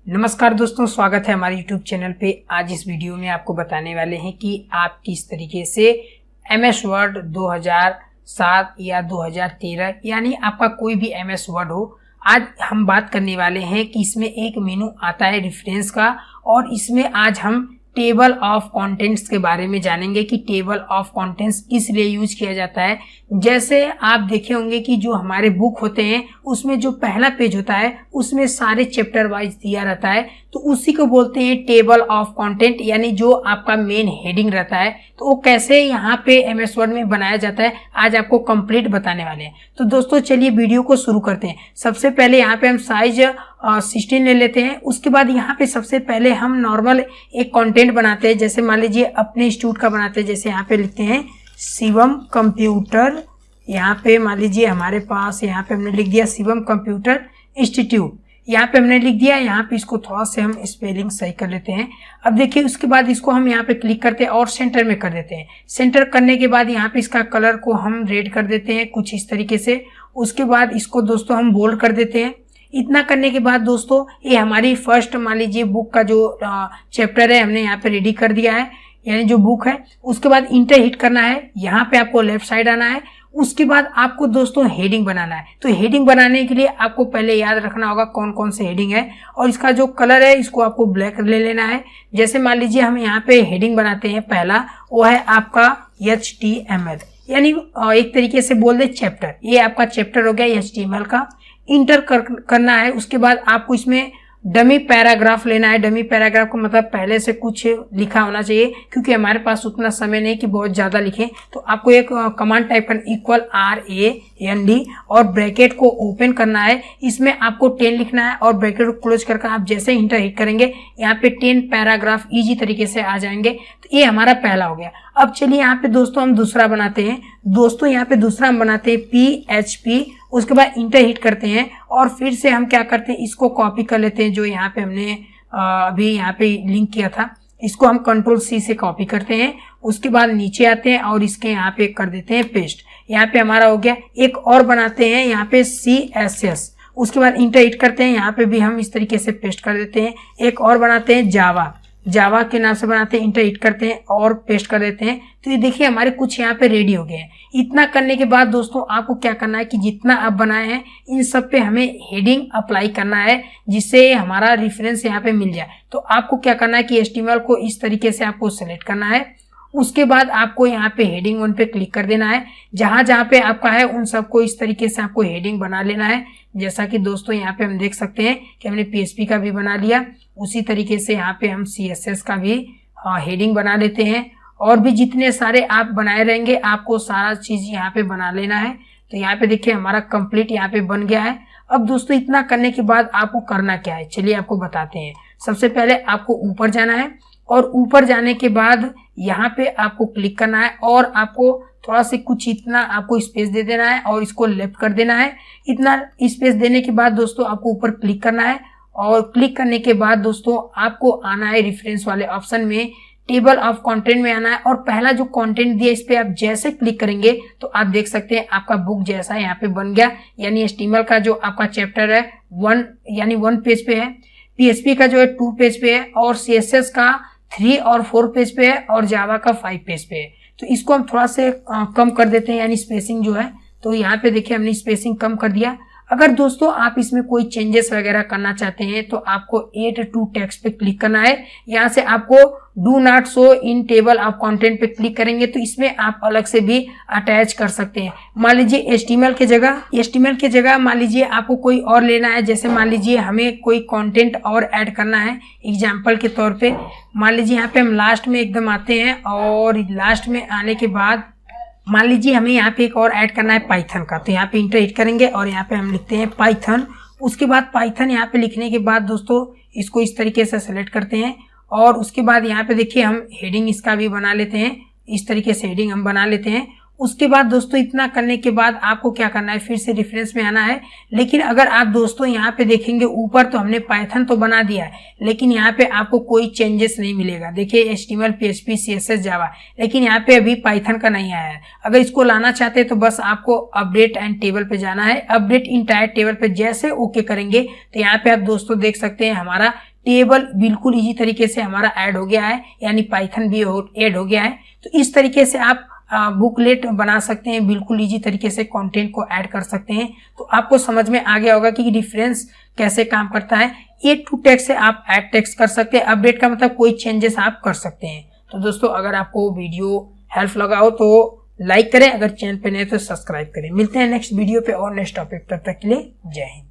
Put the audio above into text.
नमस्कार दोस्तों, स्वागत है हमारे YouTube चैनल पे। आज इस वीडियो में आपको बताने वाले हैं कि आप किस तरीके से MS वर्ड 2007 या 2013 यानी आपका कोई भी MS वर्ड हो, आज हम बात करने वाले हैं कि इसमें एक मेनू आता है रेफरेंस का, और इसमें आज हम टेबल ऑफ कंटेंट्स के बारे में जानेंगे कि टेबल ऑफ कंटेंट्स किस लिए यूज किया जाता है। जैसे आप देखे होंगे कि जो हमारे बुक होते हैं उसमें जो पहला पेज होता है उसमें सारे चैप्टर वाइज दिया रहता है, तो उसी को बोलते हैं टेबल ऑफ कंटेंट, यानी जो आपका मेन हेडिंग रहता है। तो वो कैसे यहाँ पे MS वर्ड में बनाया जाता है आज आपको कंप्लीट बताने वाले हैं। तो दोस्तों चलिए वीडियो को शुरू करते हैं। सबसे पहले यहाँ पे हम साइज 16 ले लेते हैं। उसके बाद यहाँ पे सबसे पहले हम नॉर्मल एक कंटेंट बनाते हैं। जैसे मान लीजिए अपने इंस्टीट्यूट का बनाते हैं। जैसे यहाँ पे लिखते हैं शिवम कंप्यूटर, यहाँ पे मान लीजिए हमारे पास यहाँ पे हमने लिख दिया शिवम कंप्यूटर इंस्टीट्यूट, यहाँ पे हमने लिख दिया। यहाँ पे इसको थोड़ा से हम स्पेलिंग सही कर लेते हैं। अब देखिए उसके बाद इसको हम यहाँ पे क्लिक करते हैं और सेंटर में कर देते हैं। सेंटर करने के बाद यहाँ पे इसका कलर को हम रेड कर देते हैं कुछ इस तरीके से। उसके बाद इसको दोस्तों हम बोल्ड कर देते हैं। इतना करने के बाद दोस्तों ये हमारी फर्स्ट मान लीजिए बुक का जो चैप्टर है हमने यहाँ पे रेडी कर दिया है, यानी जो बुक है। उसके बाद इंटर हिट करना है, यहाँ पे आपको लेफ्ट साइड आना है। उसके बाद आपको दोस्तों हेडिंग बनाना है। तो हेडिंग बनाने के लिए आपको पहले याद रखना होगा कौन कौन से हेडिंग है, और इसका जो कलर है इसको आपको ब्लैक ले लेना है। जैसे मान लीजिए हम यहाँ पे हेडिंग बनाते हैं, पहला वो है आपका HTML, यानी एक तरीके से बोल दे चैप्टर। ये आपका चैप्टर हो गया HTML का। इंटर करना है। उसके बाद आपको इसमें डमी पैराग्राफ लेना है। डमी पैराग्राफ को मतलब पहले से कुछ लिखा होना चाहिए, क्योंकि हमारे पास उतना समय नहीं कि बहुत ज्यादा लिखें। तो आपको एक कमांड टाइप करना RAND और ब्रैकेट को ओपन करना है। इसमें आपको 10 लिखना है और ब्रैकेट को क्लोज करके आप जैसे इंटर हिट करेंगे यहाँ पे 10 पैराग्राफ इजी तरीके से आ जाएंगे। तो ये हमारा पहला हो गया। अब चलिए यहाँ पे दोस्तों हम दूसरा बनाते हैं। दोस्तों यहाँ पे दूसरा हम बनाते हैं PHP। उसके बाद इंटर हिट करते हैं और फिर से हम क्या करते हैं, इसको कॉपी कर लेते हैं जो यहाँ पे हमने अभी यहाँ पे लिंक किया था। इसको हम Ctrl+C से कॉपी करते हैं। उसके बाद नीचे आते हैं और इसके यहाँ पे कर देते हैं पेस्ट। यहाँ पे हमारा हो गया। एक और बनाते हैं यहाँ पे CSS। उसके बाद इंटर हिट करते हैं, यहाँ पे भी हम इस तरीके से पेस्ट कर देते हैं। एक और बनाते हैं जावा के नाम से बनाते हैं। इंटर हिट करते हैं और पेस्ट कर देते हैं। तो ये देखिए हमारे कुछ यहाँ पे रेडी हो गए हैं। इतना करने के बाद दोस्तों आपको क्या करना है कि जितना आप बनाए हैं इन सब पे हमें हेडिंग अप्लाई करना है, जिससे हमारा रेफरेंस यहाँ पे मिल जाए। तो आपको क्या करना है कि HTML को इस तरीके से आपको सेलेक्ट करना है। उसके बाद आपको यहाँ पे हेडिंग 1 पे क्लिक कर देना है। जहां जहां पे आपका है उन सबको इस तरीके से आपको हेडिंग बना लेना है। जैसा कि दोस्तों यहाँ पे हम देख सकते हैं कि हमने PHP का भी बना लिया, उसी तरीके से यहाँ पे हम CSS का भी हेडिंग बना लेते हैं। और भी जितने सारे आप बनाए रहेंगे आपको सारा चीज यहाँ पे बना लेना है। तो यहाँ पे देखिए हमारा कंप्लीट यहाँ पे बन गया है। अब दोस्तों इतना करने के बाद आपको करना क्या है, चलिए आपको बताते हैं। सबसे पहले आपको ऊपर जाना है और ऊपर जाने के बाद यहाँ पे आपको क्लिक करना है और आपको थोड़ा सा कुछ इतना आपको स्पेस दे देना है और इसको लेफ्ट कर देना है। इतना स्पेस देने के बाद दोस्तों आपको ऊपर क्लिक करना है, और क्लिक करने के बाद दोस्तों आपको आना है रेफरेंस वाले ऑप्शन में, टेबल ऑफ कंटेंट में आना है। और पहला जो कंटेंट दिया इस पे आप जैसे क्लिक करेंगे तो आप देख सकते हैं आपका बुक जैसा यहाँ पे बन गया। यानी HTML का जो आपका चैप्टर है 1 पेज पे है, PHP का जो है 2 पेज पे है, और CSS का 3 और 4 पेज पे है, और जावा का 5 पेज पे है। तो इसको हम थोड़ा से कम कर देते हैं, यानी स्पेसिंग जो है। तो यहाँ पे देखिए हमने स्पेसिंग कम कर दिया। अगर दोस्तों आप इसमें कोई चेंजेस वगैरह करना चाहते हैं तो आपको ऐड टू टेक्स्ट पे क्लिक करना है। यहाँ से आपको do not show in table of content पे क्लिक करेंगे तो इसमें आप अलग से भी अटैच कर सकते हैं। मान लीजिए HTML के जगह मान लीजिए आपको कोई और लेना है। जैसे मान लीजिए हमें कोई कंटेंट और ऐड करना है, एग्जाम्पल के तौर पे मान लीजिए यहाँ पे हम लास्ट में एकदम आते हैं, और लास्ट में आने के बाद मान लीजिए हमें यहाँ पे एक और ऐड करना है पाइथन का। तो यहाँ पे इंटर हिट करेंगे और यहाँ पे हम लिखते हैं पाइथन। उसके बाद पाइथन यहाँ पे लिखने के बाद दोस्तों इसको इस तरीके से सेलेक्ट करते हैं, और उसके बाद यहाँ पे देखिए हम हेडिंग इसका भी बना लेते हैं। इस तरीके से हेडिंग हम बना लेते हैं। उसके बाद दोस्तों इतना करने के बाद आपको क्या करना है, फिर से रेफरेंस में आना है। लेकिन अगर आप दोस्तों यहाँ पे देखेंगे ऊपर तो हमने पाइथन तो बना दिया है, लेकिन यहाँ पे आपको कोई चेंजेस नहीं मिलेगा। देखिए HTML, PHP, CSS, जावा, लेकिन यहाँ पे अभी पाइथन का नहीं आया है। अगर इसको लाना चाहते हैं तो बस आपको अपडेट एंड टेबल पे जाना है। अपडेट इंटायर टेबल पे जैसे ओके करेंगे तो यहाँ पे आप दोस्तों देख सकते हैं हमारा टेबल बिल्कुल इजी तरीके से हमारा ऐड हो गया है, यानी पाइथन भी ऐड हो गया है। तो इस तरीके से आप बुकलेट बना सकते हैं, बिल्कुल इजी तरीके से कंटेंट को ऐड कर सकते हैं। तो आपको समझ में आ गया होगा कि डिफरेंस कैसे काम करता है। ऐड टू टेक्स्ट से आप ऐड टेक्स्ट कर सकते हैं, अपडेट का मतलब कोई चेंजेस आप कर सकते हैं। तो दोस्तों अगर आपको वीडियो हेल्प लगा हो तो लाइक करें, अगर चैनल पे नए तो सब्सक्राइब करें। मिलते हैं नेक्स्ट वीडियो पे और नेक्स्ट टॉपिक, तब तक के लिए जय हिंद।